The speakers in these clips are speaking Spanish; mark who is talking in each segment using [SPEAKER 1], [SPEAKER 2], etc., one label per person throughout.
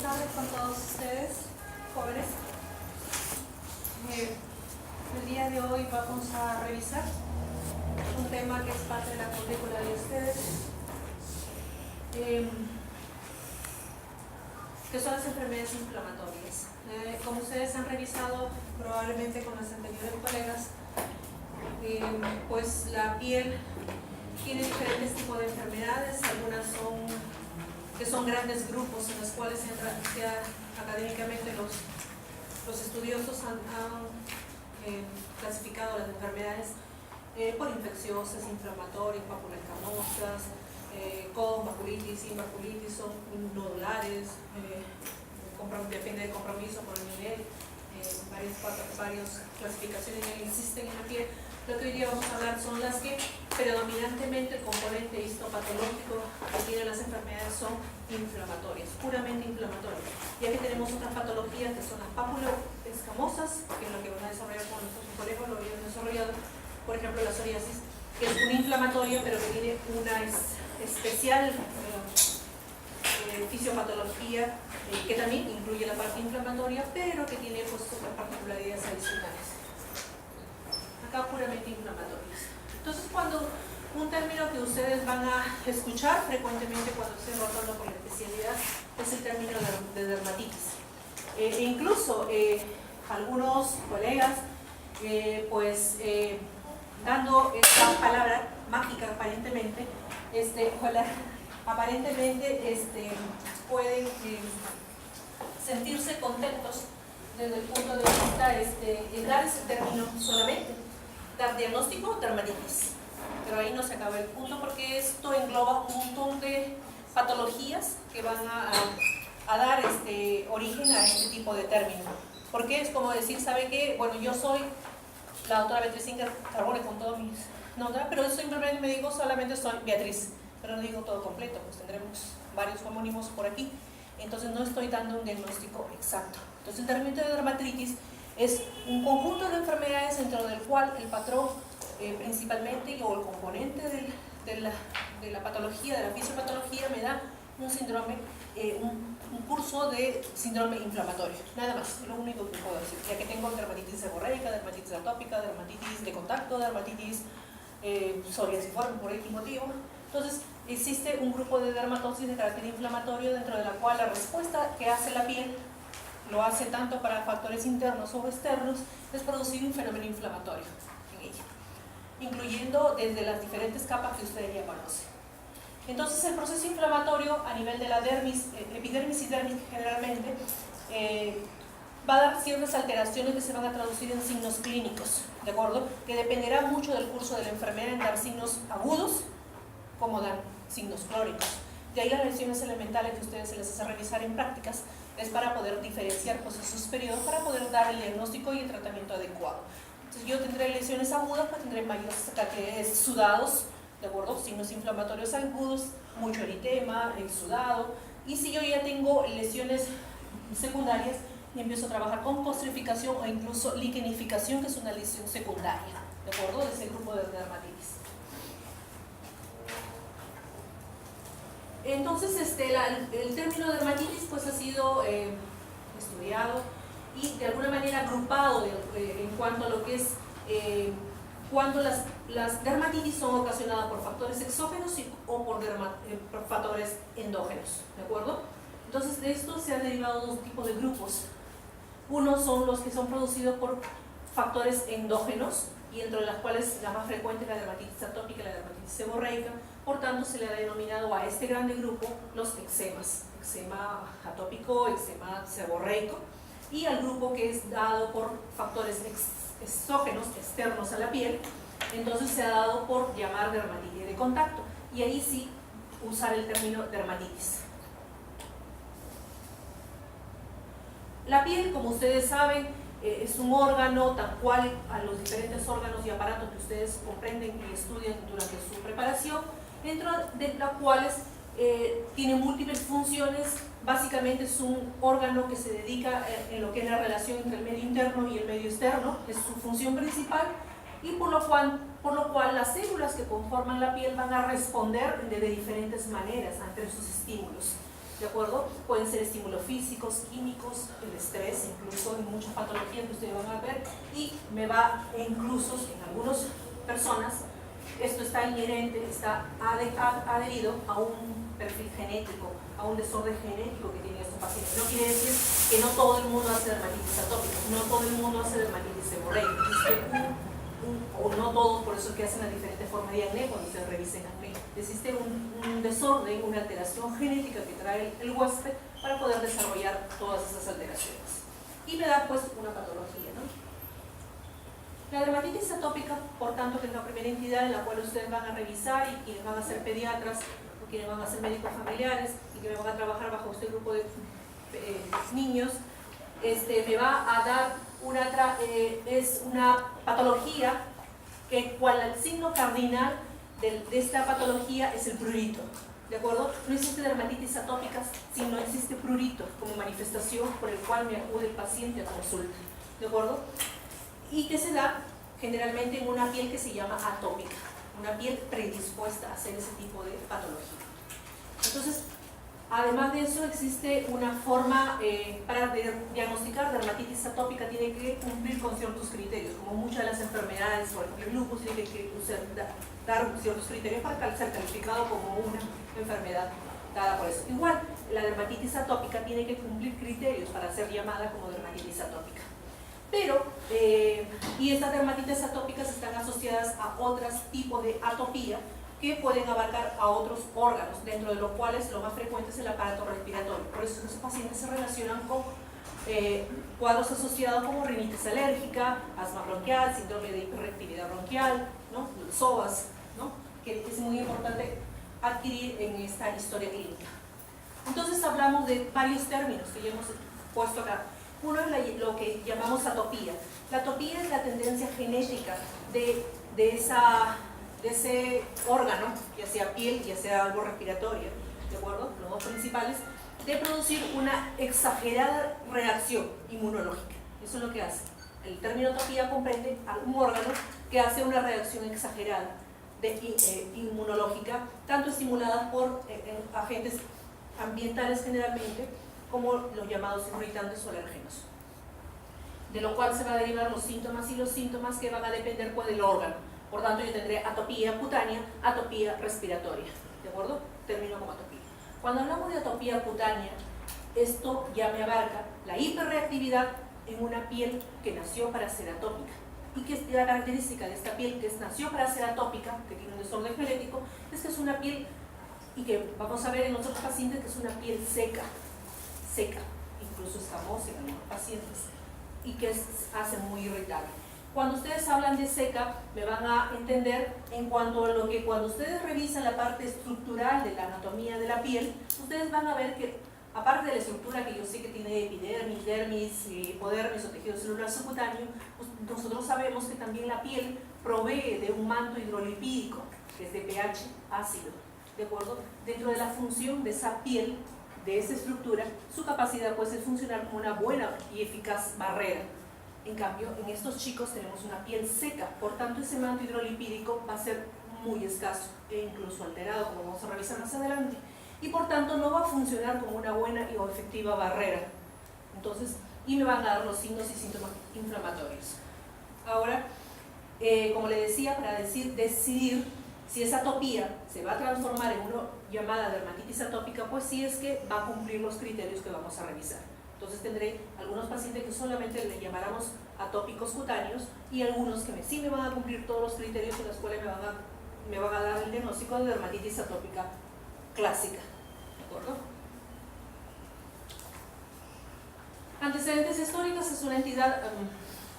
[SPEAKER 1] tardes con todos ustedes, jóvenes. El día de hoy vamos a revisar un tema que es parte de la currícula de ustedes, que son las enfermedades inflamatorias. Como ustedes han revisado probablemente con los anteriores colegas, pues la piel tiene diferentes tipos de enfermedades, algunas son grandes grupos en los cuales académicamente los estudiosos han clasificado las enfermedades por infecciosas, inflamatorias, papuloescamosas, con vasculitis, sin vasculitis, son nodulares, depende del compromiso con el nivel, varias clasificaciones ya existen en la piel. Lo que hoy día vamos a hablar son las que predominantemente el componente histopatológico que tienen las enfermedades son inflamatorias, puramente inflamatorias. Ya que tenemos otras patologías que son las papuloescamosas, que es lo que van a desarrollar con nuestros colegas, lo habían desarrollado, por ejemplo la psoriasis, que es una inflamatoria pero que tiene una especial fisiopatología que también incluye la parte inflamatoria, pero que tiene pues otras particularidades adicionales. Acá puramente inflamatorios. Entonces, cuando un término que ustedes van a escuchar frecuentemente cuando estén rotando por la especialidad es el término de dermatitis. Incluso algunos colegas, dando esta palabra mágica aparentemente, pueden sentirse contentos desde el punto de vista en dar ese término solamente. Dar diagnóstico, dermatitis. Pero ahí no se acaba el punto porque esto engloba un montón de patologías que van a dar origen a este tipo de término. Porque es como decir, ¿sabe qué? Bueno, yo soy la doctora Beatriz Inga Carbone con todos mis nombres, pero simplemente me digo solamente soy Beatriz, pero no digo todo completo, pues tendremos varios homónimos por aquí. Entonces no estoy dando un diagnóstico exacto. Entonces el término de dermatitis es un conjunto de enfermedades dentro del cual el patrón principalmente o el componente de la patología, de la fisiopatología me da un síndrome, un curso de síndrome inflamatorio, nada más, lo único que puedo decir, ya que tengo dermatitis seborreica, dermatitis atópica, dermatitis de contacto, dermatitis psoriasiforme por X motivo. Entonces existe un grupo de dermatosis de carácter inflamatorio dentro de la cual la respuesta que hace la piel lo hace tanto para factores internos o externos, es producir un fenómeno inflamatorio en ella, incluyendo desde las diferentes capas que ustedes ya conocen. Entonces el proceso inflamatorio a nivel de la dermis, epidermis y dermis generalmente, va a dar ciertas alteraciones que se van a traducir en signos clínicos, ¿de acuerdo? Que dependerá mucho del curso de la enfermedad en dar signos agudos, como dan signos crónicos. De ahí las lesiones elementales que ustedes se les hace revisar en prácticas es para poder diferenciar procesos periodos, para poder dar el diagnóstico y el tratamiento adecuado. Entonces yo tendré lesiones agudas, pues tendré mayores sudados, ¿de acuerdo? Signos inflamatorios agudos, mucho eritema, sudado. Y si yo ya tengo lesiones secundarias, y empiezo a trabajar con costrificación o incluso liquenificación, que es una lesión secundaria, ¿de acuerdo? De ese grupo de dermatitis. Entonces, el término dermatitis pues ha sido estudiado y de alguna manera agrupado en cuanto a lo que es cuando las dermatitis son ocasionadas por factores exógenos o por factores endógenos, ¿de acuerdo? Entonces, de esto se han derivado dos tipos de grupos. Uno son los que son producidos por factores endógenos, y entre las cuales la más frecuente es la dermatitis atópica y la dermatitis seborreica. Por tanto, se le ha denominado a este grande grupo los eczemas, eczema atópico, eczema seborreico, y al grupo que es dado por factores exógenos, externos a la piel, entonces se ha dado por llamar dermatitis de contacto, y ahí sí usar el término dermatitis. La piel, como ustedes saben, es un órgano tal cual a los diferentes órganos y aparatos que ustedes comprenden y estudian durante su preparación, dentro de las cuales tiene múltiples funciones. Básicamente es un órgano que se dedica en lo que es la relación entre el medio interno y el medio externo, es su función principal, y por lo cual las células que conforman la piel van a responder de diferentes maneras ante esos estímulos, ¿de acuerdo? Pueden ser estímulos físicos, químicos, el estrés, incluso en muchas patologías que ustedes van a ver, y me va incluso en algunas personas, esto está inherente, está adherido a un perfil genético, a un desorden genético que tienen estos pacientes. No quiere decir que no todo el mundo hace dermatitis atópica, no todo el mundo hace dermatitis seborreica, o no todos, por eso es que hacen las diferentes formas de acné cuando se revisen acné. Existe un desorden, una alteración genética que trae el huésped para poder desarrollar todas esas alteraciones. Y me da pues una patología, ¿no? La dermatitis atópica, por tanto, que es la primera entidad en la cual ustedes van a revisar y quienes van a ser pediatras o quienes van a ser médicos familiares y que me van a trabajar bajo este grupo de niños, me va a dar es una patología que cual el signo cardinal de esta patología es el prurito, ¿de acuerdo? No existe dermatitis atópica si no existe prurito como manifestación por el cual me acude el paciente a consulta, ¿de acuerdo? Y que se da generalmente en una piel que se llama atópica, una piel predispuesta a hacer ese tipo de patología. Entonces, además de eso, existe una forma para diagnosticar dermatitis atópica, tiene que cumplir con ciertos criterios, como muchas de las enfermedades, por ejemplo el lupus, tiene que dar ciertos criterios para ser calificado como una enfermedad dada por eso. Igual, la dermatitis atópica tiene que cumplir criterios para ser llamada como dermatitis atópica. Pero, y estas dermatitis atópicas están asociadas a otros tipos de atopía que pueden abarcar a otros órganos, dentro de los cuales lo más frecuente es el aparato respiratorio. Por eso esos pacientes se relacionan con cuadros asociados como rinitis alérgica, asma bronquial, síndrome de hiperreactividad bronquial, ¿no? SOAS, ¿no? Que es muy importante adquirir en esta historia clínica. Entonces hablamos de varios términos que ya hemos puesto acá. Uno es lo que llamamos atopía. La atopía es la tendencia genética de ese órgano, ya sea piel, ya sea algo respiratorio, ¿de acuerdo? Los dos principales, de producir una exagerada reacción inmunológica. Eso es lo que hace. El término atopía comprende a un órgano que hace una reacción exagerada inmunológica, tanto estimulada por agentes ambientales generalmente, como los llamados irritantes o alérgenos. De lo cual se van a derivar los síntomas y los síntomas que van a depender pues, del órgano. Por tanto, yo tendré atopía cutánea, atopía respiratoria, ¿de acuerdo? Termino con atopía. Cuando hablamos de atopía cutánea, esto ya me abarca la hiperreactividad en una piel que nació para ser atópica. Y que la característica de esta piel que nació para ser atópica, que tiene un desorden genético, es que es una piel, y que vamos a ver en otros pacientes, que es una piel seca, incluso escamosa en algunos pacientes, y que hace muy irritable. Cuando ustedes hablan de seca, me van a entender en cuanto a lo que cuando ustedes revisan la parte estructural de la anatomía de la piel, ustedes van a ver que, aparte de la estructura que yo sé que tiene epidermis, dermis, hipodermis o tejido celular subcutáneo, pues nosotros sabemos que también la piel provee de un manto hidrolipídico, que es de pH ácido, ¿de acuerdo? Dentro de la función de esa piel, de esa estructura, su capacidad pues es funcionar como una buena y eficaz barrera. En cambio, en estos chicos tenemos una piel seca, por tanto ese manto hidrolipídico va a ser muy escaso e incluso alterado, como vamos a revisar más adelante, y por tanto no va a funcionar como una buena y efectiva barrera. Entonces, y me van a dar los signos y síntomas inflamatorios. Ahora, como le decía, para decidir si esa atopía se va a transformar en una llamada dermatitis atópica, pues sí es que va a cumplir los criterios que vamos a revisar. Entonces tendré algunos pacientes que solamente le llamaremos atópicos cutáneos y algunos que sí me van a cumplir todos los criterios en los cuales me van a dar el diagnóstico de dermatitis atópica clásica. ¿De acuerdo? Antecedentes históricos es una entidad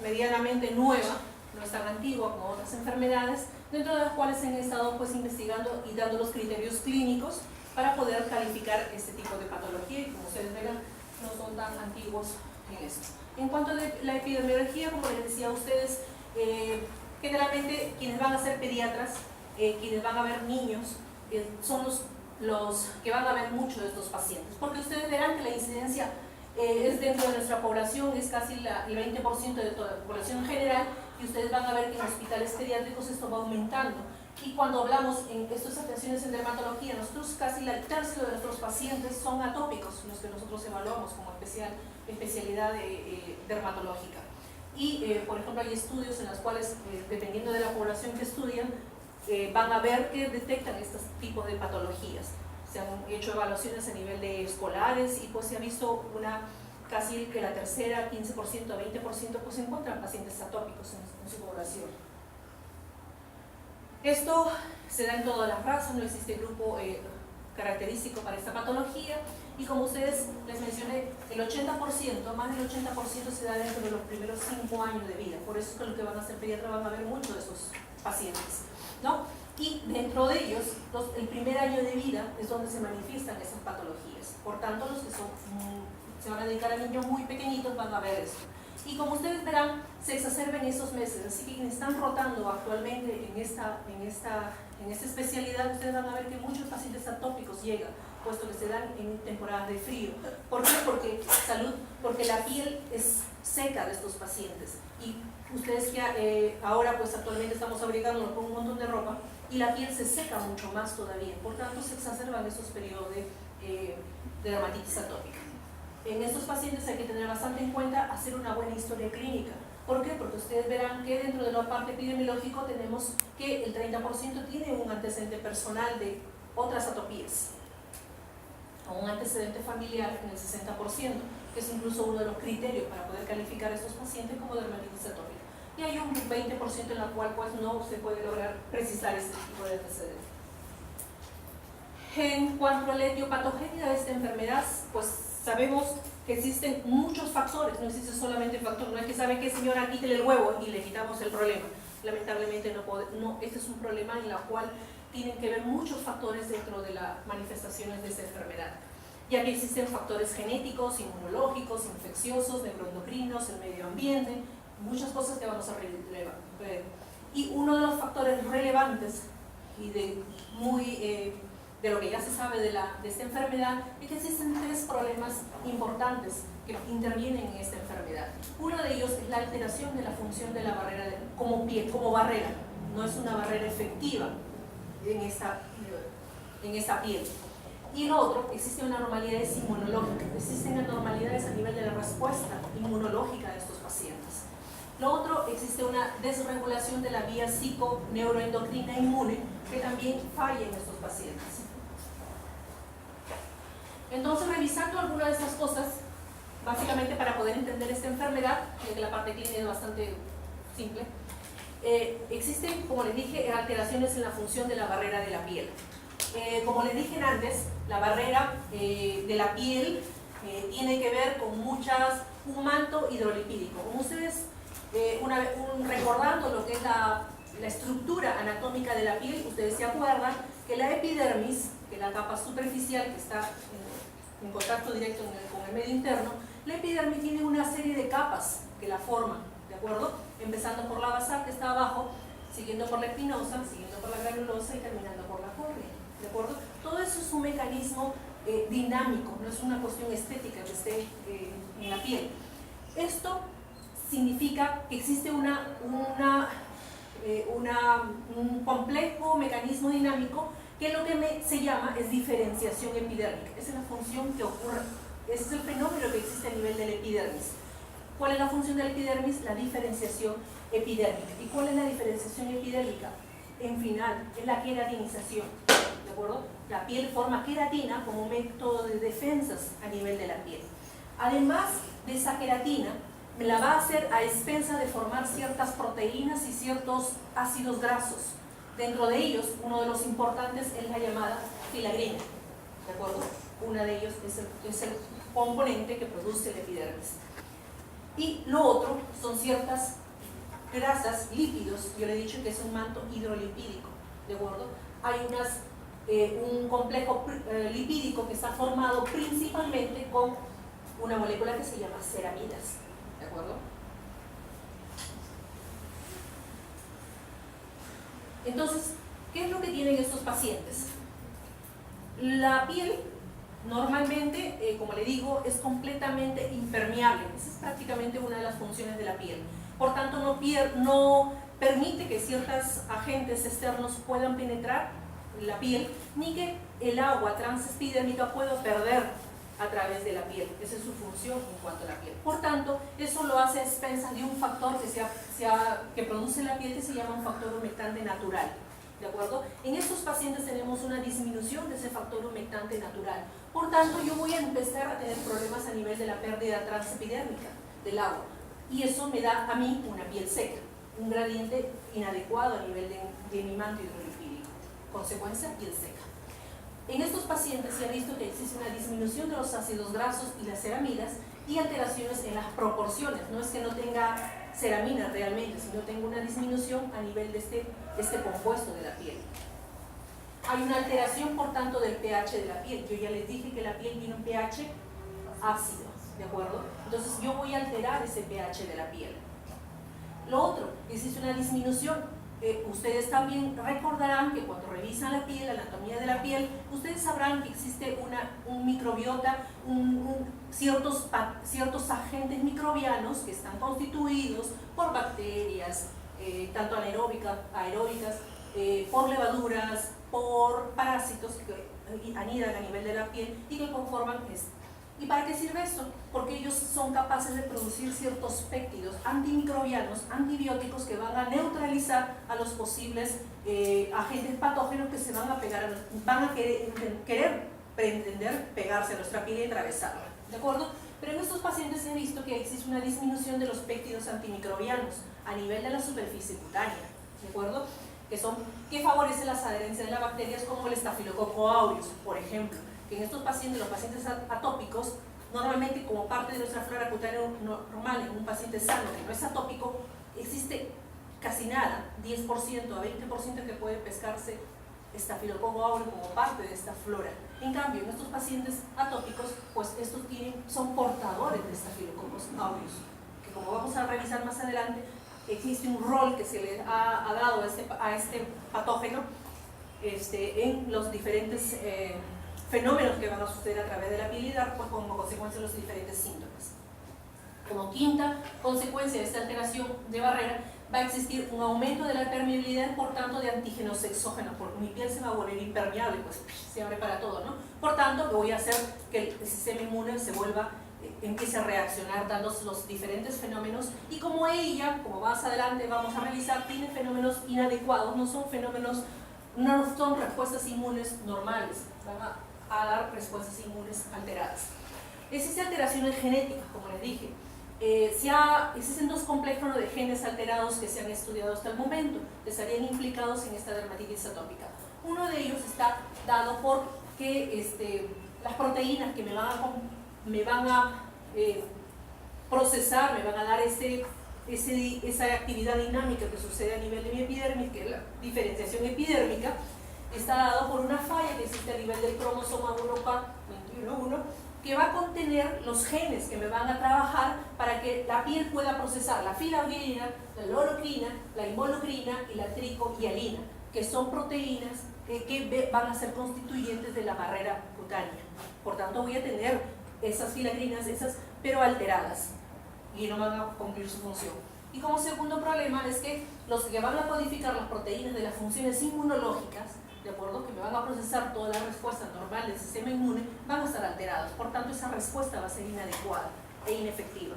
[SPEAKER 1] medianamente nueva, no es tan antigua como otras enfermedades, dentro de las cuales se han estado pues, investigando y dando los criterios clínicos para poder calificar este tipo de patología y como ustedes verán, no son tan antiguos en esto. En cuanto a la epidemiología, como les decía a ustedes, generalmente quienes van a ser pediatras, quienes van a ver niños, son los que van a ver mucho de estos pacientes, porque ustedes verán que la incidencia es dentro de nuestra población, es casi el 20% de toda la población en general, y ustedes van a ver que en hospitales pediátricos esto va aumentando. Y cuando hablamos en estas atenciones en dermatología, nosotros casi el tercio de nuestros pacientes son atópicos, los que nosotros evaluamos como especialidad dermatológica. Y, por ejemplo, hay estudios en los cuales, dependiendo de la población que estudian, van a ver que detectan estos tipos de patologías. Se han hecho evaluaciones a nivel de escolares y pues se ha visto casi que la tercera, 15%, 20% pues se encuentran pacientes atópicos en su población. Esto se da en todas las razas, no existe grupo característico para esta patología y como ustedes les mencioné, el 80%, más del 80% se da dentro de los primeros 5 años de vida. Por eso es que lo que van a hacer pediatras van a ver muchos de esos pacientes, ¿no? Y dentro de ellos, el primer año de vida es donde se manifiestan esas patologías. Por tanto, los que se van a dedicar a niños muy pequeñitos van a ver esto. Y como ustedes verán, se exacerba en esos meses, así que quienes están rotando actualmente en esta especialidad, ustedes van a ver que muchos pacientes atópicos llegan, puesto que se dan en temporadas de frío. ¿Por qué? Porque la piel es seca de estos pacientes. Y ustedes que ahora pues actualmente estamos abrigándonos con un montón de ropa, y la piel se seca mucho más todavía, por tanto se exacerban esos periodos de dermatitis atópica. En estos pacientes hay que tener bastante en cuenta hacer una buena historia clínica. ¿Por qué? Porque ustedes verán que dentro de la parte epidemiológica tenemos que el 30% tiene un antecedente personal de otras atopías, o un antecedente familiar en el 60%, que es incluso uno de los criterios para poder calificar a estos pacientes como dermatitis atópica. Y hay un 20% en la cual pues no se puede lograr precisar este tipo de antecedente. En cuanto a la etiopatogenia de esta enfermedad, pues sabemos que existen muchos factores, no existe solamente el factor, no es que sabe que señora quítele el huevo y le quitamos el problema. Lamentablemente no, este es un problema en el cual tienen que ver muchos factores dentro de las manifestaciones de esta enfermedad, ya que existen factores genéticos, inmunológicos, infecciosos, neuroendocrinos, el medio ambiente, muchas cosas que vamos a ver. Y uno de los factores relevantes y de lo que ya se sabe de esta enfermedad es que existen 3 problemas importantes que intervienen en esta enfermedad. Uno de ellos es la alteración de la función de la barrera como barrera, no es una barrera efectiva en esta piel. Y el otro, existen anormalidades inmunológicas, existen anormalidades a nivel de la respuesta inmunológica de estos pacientes. Lo otro, existe una desregulación de la vía psico-neuroendocrina inmune que también falla en estos pacientes. Entonces, revisando algunas de estas cosas, básicamente para poder entender esta enfermedad, que la parte clínica es bastante simple, existen, como les dije, alteraciones en la función de la barrera de la piel. Como les dije antes, la barrera de la piel tiene que ver con un manto hidrolipídico. Como ustedes, recordando lo que es la estructura anatómica de la piel, ustedes se acuerdan que la epidermis, que es la capa superficial que está en contacto directo con el medio interno, la epidermis tiene una serie de capas que la forman, ¿de acuerdo? Empezando por la basal que está abajo, siguiendo por la espinosa, siguiendo por la granulosa y terminando por la córnea, ¿de acuerdo? Todo eso es un mecanismo dinámico, no es una cuestión estética que esté en la piel. Esto significa que existe un complejo mecanismo dinámico que lo que se llama es diferenciación epidérmica. Esa es la función que ocurre, ese es el fenómeno que existe a nivel de la epidermis. ¿Cuál es la función de la epidermis? La diferenciación epidérmica. ¿Y cuál es la diferenciación epidérmica? En final, es la queratinización, ¿de acuerdo? La piel forma queratina como método de defensas a nivel de la piel. Además de esa queratina, la va a hacer a expensa de formar ciertas proteínas y ciertos ácidos grasos. Dentro de ellos, uno de los importantes es la llamada filagrina, ¿de acuerdo? Una de ellos es el componente que produce la epidermis. Y lo otro son ciertas grasas, lípidos, yo le he dicho que es un manto hidrolipídico, ¿de acuerdo? Hay un complejo lipídico que está formado principalmente con una molécula que se llama ceramidas, ¿de acuerdo? Entonces, ¿qué es lo que tienen estos pacientes? La piel normalmente, como le digo, es completamente impermeable. Esa es prácticamente una de las funciones de la piel. Por tanto, no permite que ciertos agentes externos puedan penetrar la piel, ni que el agua transepidérmica pueda perder a través de la piel. Esa es su función en cuanto a la piel. Por tanto, eso lo hace a expensas de un factor que produce la piel, que se llama un factor humectante natural. ¿De acuerdo? En estos pacientes tenemos una disminución de ese factor humectante natural. Por tanto, yo voy a empezar a tener problemas a nivel de la pérdida transepidérmica del agua. Y eso me da a mí una piel seca, un gradiente inadecuado a nivel de mi manto hidrolipídico. Consecuencia, piel seca. En estos pacientes se ha visto que existe una disminución de los ácidos grasos y las ceramidas y alteraciones en las proporciones. No es que no tenga ceramina realmente, sino tengo una disminución a nivel de este compuesto de la piel. Hay una alteración, por tanto, del pH de la piel. Yo ya les dije que la piel tiene un pH ácido, ¿de acuerdo? Entonces yo voy a alterar ese pH de la piel. Lo otro, existe una disminución. Ustedes también recordarán que cuando revisan la piel, la anatomía de la piel, ustedes sabrán que existe un microbiota, ciertos agentes microbianos que están constituidos por bacterias, tanto anaeróbicas, aeróbicas, por levaduras, por parásitos que anidan a nivel de la piel y que conforman esto. ¿Y para qué sirve esto? Porque ellos son capaces de producir ciertos péptidos antimicrobianos, antibióticos que van a neutralizar a los posibles agentes patógenos que se van a pegar, van a querer pretender pegarse a nuestra piel y atravesarla. ¿De acuerdo? Pero en estos pacientes se ha visto que existe una disminución de los péptidos antimicrobianos a nivel de la superficie cutánea. ¿De acuerdo? Que favorecen las adherencias de las bacterias como el Staphylococcus aureus, por ejemplo. Que en estos pacientes, los pacientes atópicos, normalmente como parte de nuestra flora cutánea normal, en un paciente sano que no es atópico, existe casi nada, 10% a 20% que puede pescarse Staphylococcus aureus como parte de esta flora. En cambio, en estos pacientes atópicos, pues estos son portadores de Staphylococcus aureus, que como vamos a revisar más adelante, existe un rol que se le ha dado a este patógeno en los diferentes fenómenos que van a suceder a través de la piel y dar pues, como consecuencia los diferentes síntomas. Como quinta consecuencia de esta alteración de barrera, va a existir un aumento de la permeabilidad, por tanto, de antígenos exógenos, porque mi piel se va a volver impermeable, pues se abre para todo, ¿no? Por tanto, voy a hacer que el sistema inmune empiece a reaccionar dando los diferentes fenómenos, y como ella, como más adelante vamos a revisar, tiene fenómenos inadecuados, no son respuestas inmunes normales, van a dar respuestas inmunes alteradas. Existen alteraciones genéticas, como les dije. Existen dos complejos de genes alterados que se han estudiado hasta el momento, que estarían implicados en esta dermatitis atópica. Uno de ellos está dado por que las proteínas que me van a procesar, me van a dar esa actividad dinámica que sucede a nivel de mi epidermis, que es la diferenciación epidérmica, está dado por una falla que existe a nivel del cromosoma 1K21.1, que va a contener los genes que me van a trabajar para que la piel pueda procesar la filagrina, la lorocrina, la involucrina y la tricohialina, que son proteínas que van a ser constituyentes de la barrera cutánea. Por tanto, voy a tener esas filagrinas, pero alteradas, y no van a cumplir su función. Y como segundo problema es que los que van a codificar las proteínas de las funciones inmunológicas, ¿de acuerdo?, que me van a procesar toda la respuesta normal del sistema inmune, van a estar alterados. Por tanto, esa respuesta va a ser inadecuada e inefectiva.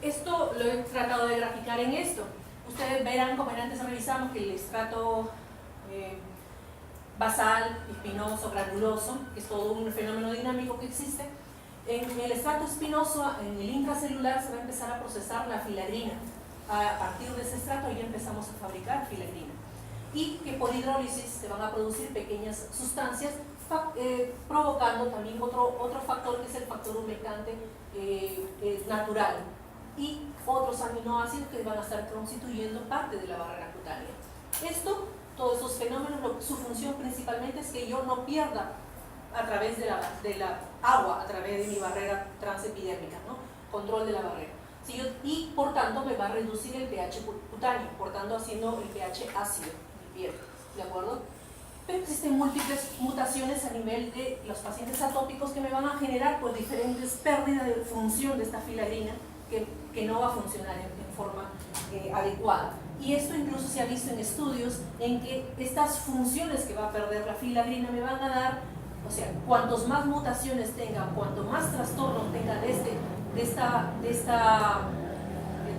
[SPEAKER 1] Esto lo he tratado de graficar en esto. Ustedes verán, como antes revisamos, que el estrato basal, espinoso, granuloso, que es todo un fenómeno dinámico que existe. En el estrato espinoso, en el intracelular, se va a empezar a procesar la filagrina. A partir de ese estrato ya empezamos a fabricar filagrina. Y que por hidrólisis se van a producir pequeñas sustancias, provocando también otro factor, que es el factor humectante natural. Y otros aminoácidos que van a estar constituyendo parte de la barrera cutánea. Todos esos fenómenos, su función principalmente es que yo no pierda a través de la agua, a través de mi barrera transepidérmica, ¿no? Control de la barrera. Y por tanto me va a reducir el pH cutáneo, por tanto haciendo el pH ácido en mi piel, ¿de acuerdo? Pero existen múltiples mutaciones a nivel de los pacientes atópicos que me van a generar pues diferentes pérdidas de función de esta filagrina, que no va a funcionar en forma adecuada. Y esto incluso se ha visto en estudios en que estas funciones que va a perder la filagrina me van a dar, o sea, cuantos más mutaciones tenga, cuanto más trastornos tenga de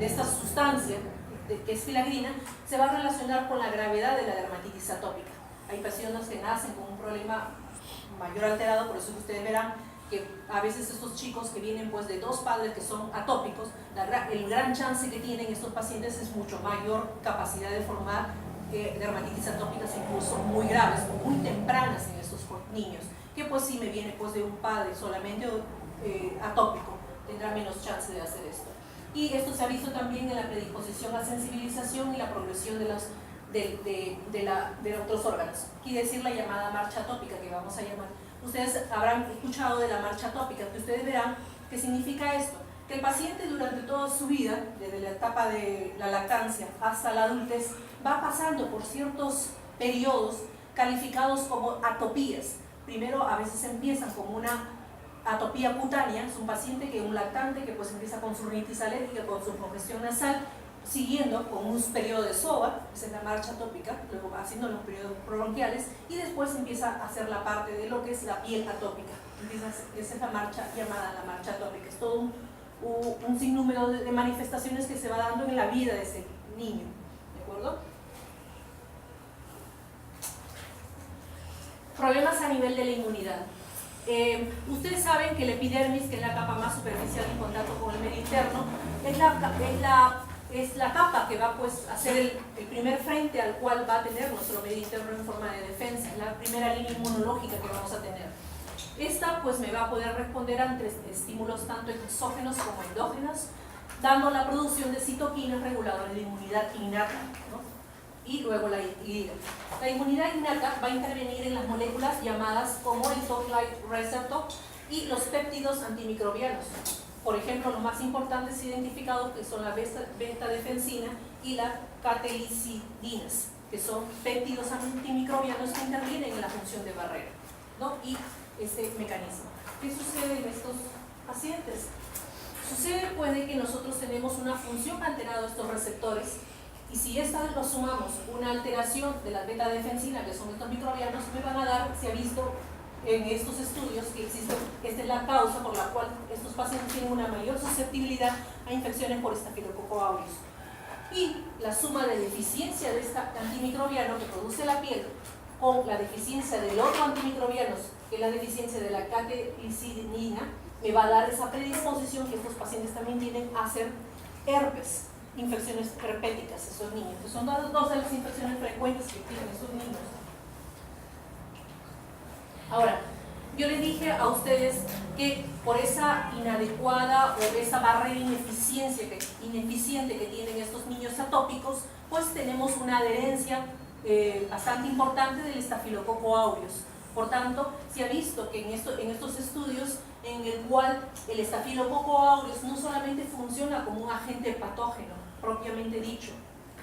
[SPEAKER 1] esta sustancia que es filagrina, se va a relacionar con la gravedad de la dermatitis atópica. Hay pacientes que nacen con un problema mayor alterado, por eso ustedes verán que a veces estos chicos que vienen pues de dos padres que son atópicos, el gran chance que tienen estos pacientes es mucho mayor capacidad de formar dermatitis atópicas incluso muy graves o muy tempranas en estos niños, que pues si me viene pues de un padre solamente atópico, tendrá menos chance de hacer esto. Y esto se ha visto también en la predisposición a sensibilización y la progresión de otros órganos. Quiere decir la llamada marcha atópica que vamos a llamar. Ustedes habrán escuchado de la marcha atópica, que ustedes verán qué significa esto. Que el paciente durante toda su vida, desde la etapa de la lactancia hasta la adultez, va pasando por ciertos periodos calificados como atopías. Primero a veces empiezan como una atopía cutánea, es un paciente que un lactante que pues empieza con su rinitis alérgica, con su congestión nasal, siguiendo con un periodo de SOVA, esa es la marcha atópica, luego va haciendo los periodos bronquiales y después empieza a hacer la parte de lo que es la piel atópica. Esa es la marcha llamada la marcha atópica, es todo un sinnúmero de manifestaciones que se va dando en la vida de ese niño, ¿de acuerdo? Problemas a nivel de la inmunidad. Ustedes saben que la epidermis, que es la capa más superficial en contacto con el medio interno, es la capa que va pues, a ser el primer frente al cual va a tener nuestro medio interno en forma de defensa, es la primera línea inmunológica que vamos a tener. Esta pues me va a poder responder ante estímulos tanto exógenos como endógenos, dando la producción de citoquinas reguladoras de inmunidad innata, ¿no? Y luego la inmunidad innata va a intervenir en las moléculas llamadas como el toll-like receptor y los péptidos antimicrobianos. Por ejemplo, los más importantes identificados que son la beta-defensina y la catequicidinas, que son péptidos antimicrobianos que intervienen en la función de barrera, ¿no? Y este mecanismo. ¿Qué sucede en estos pacientes? Sucede puede que nosotros tenemos una función alterada de estos receptores y si esta lo sumamos una alteración de la beta-defensina, que son estos microbianos, me van a dar, se ha visto en estos estudios que existe, esta es la causa por la cual estos pacientes tienen una mayor susceptibilidad a infecciones por Staphylococcus aureus. Y la suma de deficiencia de este antimicrobiano que produce la piel con la deficiencia del otro antimicrobiano, que es la deficiencia de la catequicidinas, me va a dar esa predisposición que estos pacientes también tienen a hacer herpes, infecciones herpéticas, esos niños, que son dos de las infecciones frecuentes que tienen esos niños. Ahora, yo les dije a ustedes que por esa inadecuada o esa barrera ineficiente que tienen estos niños atópicos, pues tenemos una adherencia bastante importante del Staphylococcus aureus. Por tanto, se ha visto que en estos estudios en el cual el Staphylococcus aureus no solamente funciona como un agente patógeno propiamente dicho,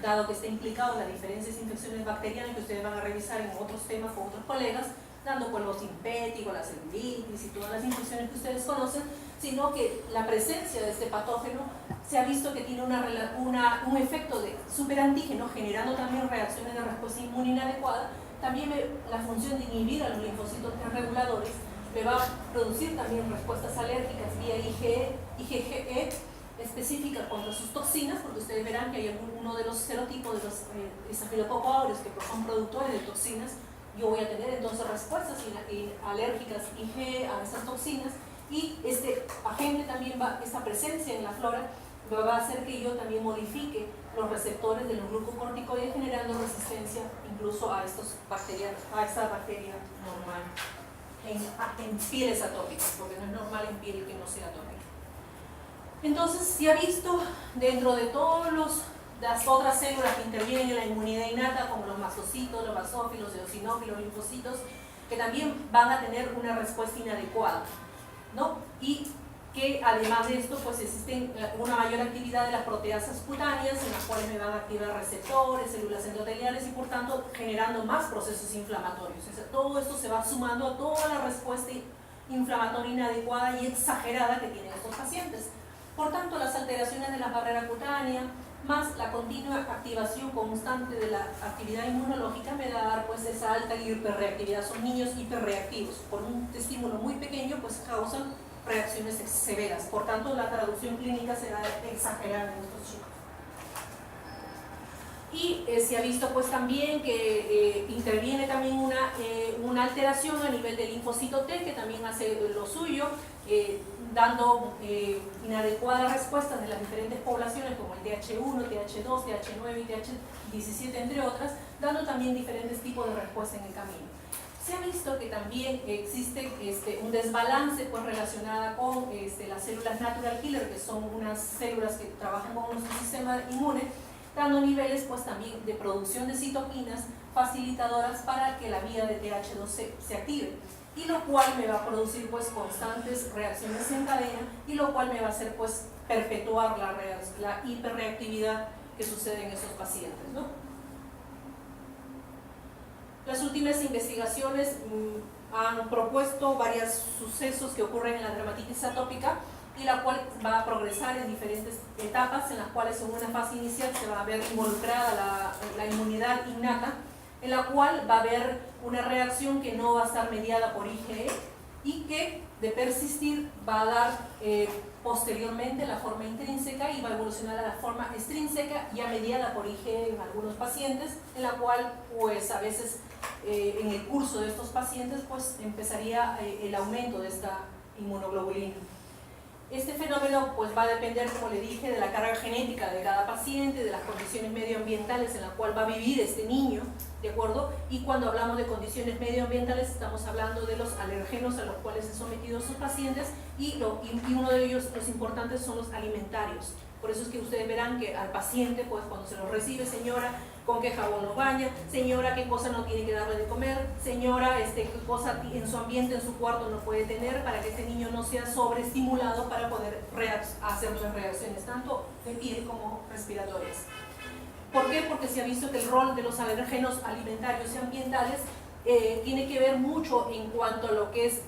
[SPEAKER 1] dado que está implicado en las diferentes infecciones bacterianas que ustedes van a revisar en otros temas con otros colegas, dando con los simpéticos, la celulitis y todas las infecciones que ustedes conocen, sino que la presencia de este patógeno se ha visto que tiene un efecto de superantígeno, generando también reacciones de respuesta inmune inadecuada. También la función de inhibir a los linfocitos T reguladores me va a producir también respuestas alérgicas vía IgE específica contra sus toxinas, porque ustedes verán que hay uno de los serotipos de los Staphylococcus aureus que son productores de toxinas. Yo voy a tener entonces respuestas alérgicas IgE a esas toxinas, y este agente también esta presencia en la flora va a hacer que yo también modifique los receptores de los glucocorticoides, generando resistencia incluso a esta bacteria normal en pieles atópicas, porque no es normal en piel que no sea atópica. Entonces, se ha visto dentro de todas las otras células que intervienen en la inmunidad innata, como los mastocitos, los basófilos, los eosinófilos, los linfocitos, que también van a tener una respuesta inadecuada, ¿no? Y que además de esto, pues existe una mayor actividad de las proteasas cutáneas, en las cuales me van a activar receptores, células endoteliales y por tanto generando más procesos inflamatorios. O sea, todo esto se va sumando a toda la respuesta inflamatoria inadecuada y exagerada que tienen estos pacientes. Por tanto, las alteraciones de la barrera cutánea, más la continua activación constante de la actividad inmunológica me da a dar pues esa alta hiperreactividad. Son niños hiperreactivos. Por un estímulo muy pequeño pues causan reacciones severas. Por tanto, la traducción clínica será exagerada en estos chicos. Y se ha visto pues también que interviene también una alteración a nivel del linfocito T, que también hace lo suyo, dando inadecuadas respuestas de las diferentes poblaciones como el TH1, TH2, TH9 y TH17 entre otras, dando también diferentes tipos de respuestas en el camino. Se ha visto que también existe un desbalance pues, relacionada con las células natural killer, que son unas células que trabajan con nuestro sistema inmune, dando niveles pues también de producción de citoquinas facilitadoras para que la vía de TH2 se active, y lo cual me va a producir pues constantes reacciones en cadena, y lo cual me va a hacer pues perpetuar la hiperreactividad que sucede en esos pacientes, ¿no? Las últimas investigaciones han propuesto varios sucesos que ocurren en la dermatitis atópica, y la cual va a progresar en diferentes etapas, en las cuales en una fase inicial se va a ver involucrada la inmunidad innata, en la cual va a haber una reacción que no va a estar mediada por IgE y que, de persistir, va a dar posteriormente la forma intrínseca y va a evolucionar a la forma extrínseca ya mediada por IgE en algunos pacientes, en la cual pues a veces en el curso de estos pacientes pues empezaría el aumento de esta inmunoglobulina. Este fenómeno pues va a depender, como le dije, de la carga genética de cada paciente, de las condiciones medioambientales en las cuales va a vivir este niño, ¿de acuerdo? Y cuando hablamos de condiciones medioambientales estamos hablando de los alergenos a los cuales se sometidos sus pacientes, y uno de ellos, los importantes, son los alimentarios. Por eso es que ustedes verán que al paciente, pues cuando se lo recibe, señora, con qué jabón lo baña, señora, qué cosa no tiene que darle de comer, señora, qué cosa en su ambiente, en su cuarto no puede tener, para que este niño no sea sobreestimulado para poder hacer las reacciones, tanto de piel como respiratorias. ¿Por qué? Porque se ha visto que el rol de los alergenos alimentarios y ambientales tiene que ver mucho en cuanto a lo que es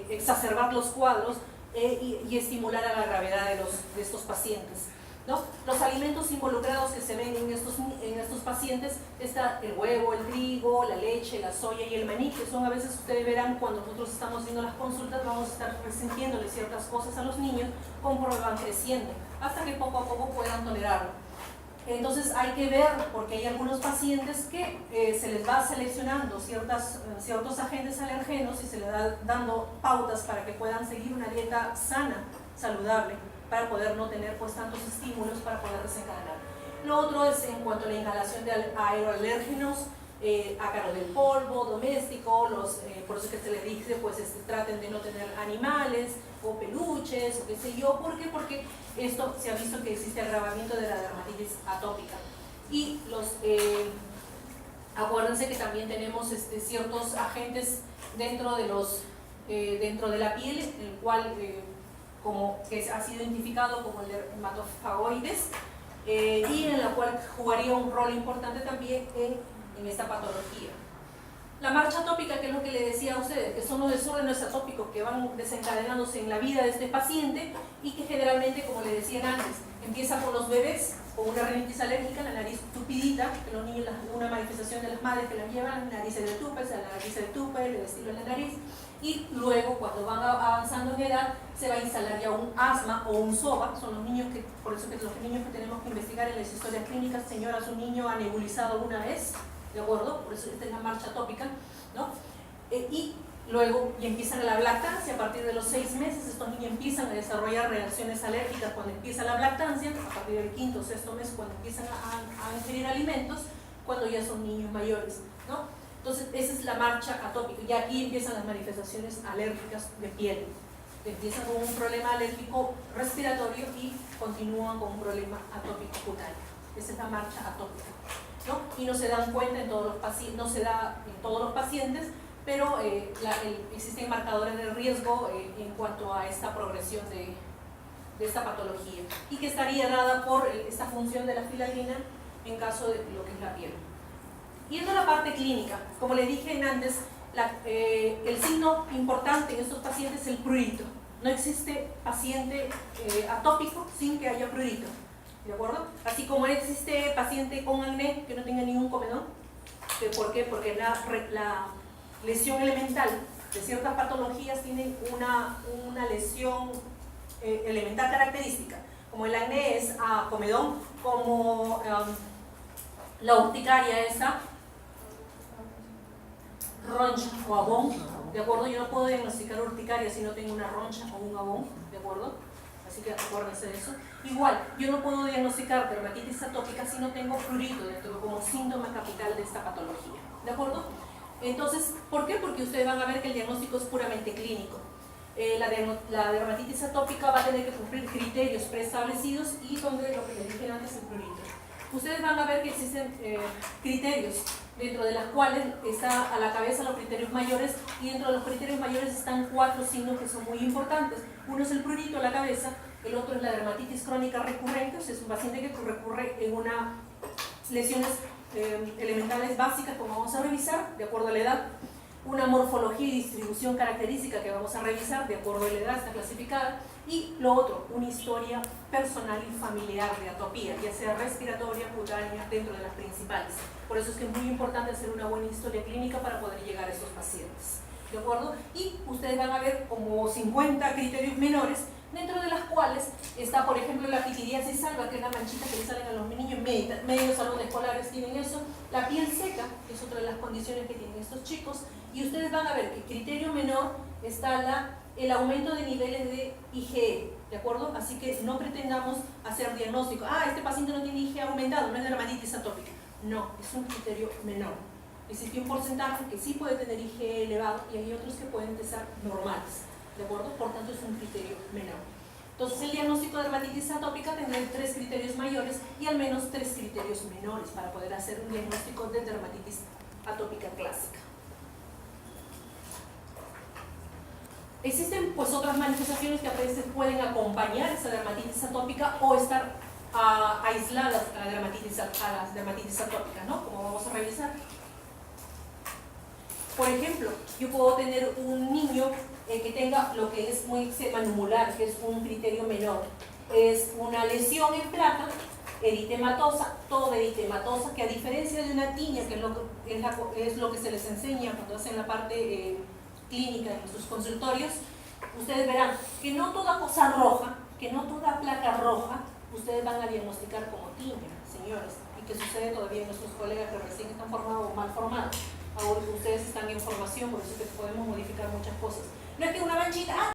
[SPEAKER 1] exacerbar los cuadros y estimular a la gravedad de estos pacientes, ¿no? Los alimentos involucrados que se ven en estos pacientes está el huevo, el trigo, la leche, la soya y el maní, que son, a veces ustedes verán cuando nosotros estamos haciendo las consultas, vamos a estar resintiéndole ciertas cosas a los niños conforme van creciendo, hasta que poco a poco puedan tolerarlo. Entonces hay que ver, porque hay algunos pacientes que se les va seleccionando ciertos agentes alergenos y se les va dando pautas para que puedan seguir una dieta sana, saludable, para poder no tener pues tantos estímulos para poder desencadenar. Lo otro es en cuanto a la inhalación de aeroalérgenos, ácaro del polvo, doméstico, por eso que se les dice pues traten de no tener animales o peluches o qué sé yo. ¿Por qué? Porque esto se ha visto que existe agravamiento de la dermatitis atópica. Y acuérdense que también tenemos ciertos agentes dentro de la piel, el cual como que ha sido identificado como el dermatofagoides, y en la cual jugaría un rol importante también en esta patología. La marcha atópica, que es lo que le decía a ustedes, que son los desórdenes atópicos que van desencadenándose en la vida de este paciente y que generalmente, como le decían antes, empieza con los bebés con una rinitis alérgica, la nariz tupidita, que los niños, una manifestación de las madres que la llevan, la nariz de tupe, la nariz de tupe, el estilo de la nariz, y luego cuando van avanzando en edad se va a instalar ya un asma o un SOVA. Son los niños que, por eso que los niños que tenemos que investigar en las historias clínicas, señora, su niño ha nebulizado una vez, ¿de acuerdo? Por eso esta es la marcha atópica, ¿no? Y luego ya empiezan la lactancia. A partir de los 6 meses estos niños empiezan a desarrollar reacciones alérgicas cuando empieza la lactancia, a partir del 5º o 6º mes cuando empiezan a ingerir alimentos, cuando ya son niños mayores, ¿no? Entonces esa es la marcha atópica, y aquí empiezan las manifestaciones alérgicas de piel. Empiezan con un problema alérgico respiratorio y continúan con un problema atópico cutáneo. Esa es la marcha atópica, ¿no? Y no se dan cuenta en todos los pacientes, no se da en todos los pacientes, pero existen marcadores de riesgo en cuanto a esta progresión de esta patología, y que estaría dada por esta función de la filagrina en caso de lo que es la piel. Yendo a la parte clínica, como le dije antes, el signo importante en estos pacientes es el prurito. No existe paciente atópico sin que haya prurito, ¿de acuerdo? Así como no existe paciente con acné que no tenga ningún comedón. ¿Por qué? Porque la lesión elemental de ciertas patologías tiene una lesión elemental característica. Como el acné es comedón, como la urticaria esa, roncha o abón, ¿de acuerdo? Yo no puedo diagnosticar urticaria si no tengo una roncha o un abón, ¿de acuerdo? Así que acuérdense de eso. Igual, yo no puedo diagnosticar dermatitis atópica si no tengo prurito dentro como síntoma capital de esta patología, ¿de acuerdo? Entonces, ¿por qué? Porque ustedes van a ver que el diagnóstico es puramente clínico. La dermatitis atópica va a tener que cumplir criterios preestablecidos y donde lo que les dije antes, el prurito. Ustedes van a ver que existen criterios, dentro de las cuales está a la cabeza los criterios mayores, y dentro de los criterios mayores están 4 signos que son muy importantes. Uno es el prurito a la cabeza, el otro es la dermatitis crónica recurrente, o sea, es un paciente que recurre en una lesiones elementales básicas, como vamos a revisar, de acuerdo a la edad. Una morfología y distribución característica que vamos a revisar, de acuerdo a la edad, está clasificada. Y lo otro, una historia personal y familiar de atopía, ya sea respiratoria, cutánea, dentro de las principales. Por eso es que es muy importante hacer una buena historia clínica para poder llegar a estos pacientes, ¿de acuerdo? Y ustedes van a ver como 50 criterios menores, dentro de las cuales está, por ejemplo, la pitidiasis alba, que es la manchita que le salen a los niños medios salón escolares, tienen eso. La piel seca, que es otra de las condiciones que tienen estos chicos. Y ustedes van a ver que criterio menor está el aumento de niveles de IgE, ¿de acuerdo? Así que no pretendamos hacer diagnóstico. Este paciente no tiene IgE aumentado, no es dermatitis atópica. No, es un criterio menor. Existe un porcentaje que sí puede tener IgE elevado y hay otros que pueden ser normales, ¿de acuerdo? Por tanto, es un criterio menor. Entonces, el diagnóstico de dermatitis atópica tendrá 3 criterios mayores y al menos 3 criterios menores para poder hacer un diagnóstico de dermatitis atópica clásica. Existen pues otras manifestaciones que a veces pueden acompañar esa dermatitis atópica o estar aisladas a las dermatitis atópicas, ¿no? Como vamos a revisar. Por ejemplo, yo puedo tener un niño que tenga lo que es un eczema numular, que es un criterio menor. Es una lesión en placa, eritematosa, todo eritematosa, que a diferencia de una tiña, que es lo que se les enseña cuando hacen la parte clínica en sus consultorios, ustedes verán que no toda cosa roja, que no toda placa roja, ustedes van a diagnosticar como tiña, señores, y que sucede todavía en nuestros colegas que recién están formados o mal formados. Ahora ustedes están en formación, por eso es que podemos modificar muchas cosas. No es que una manchita,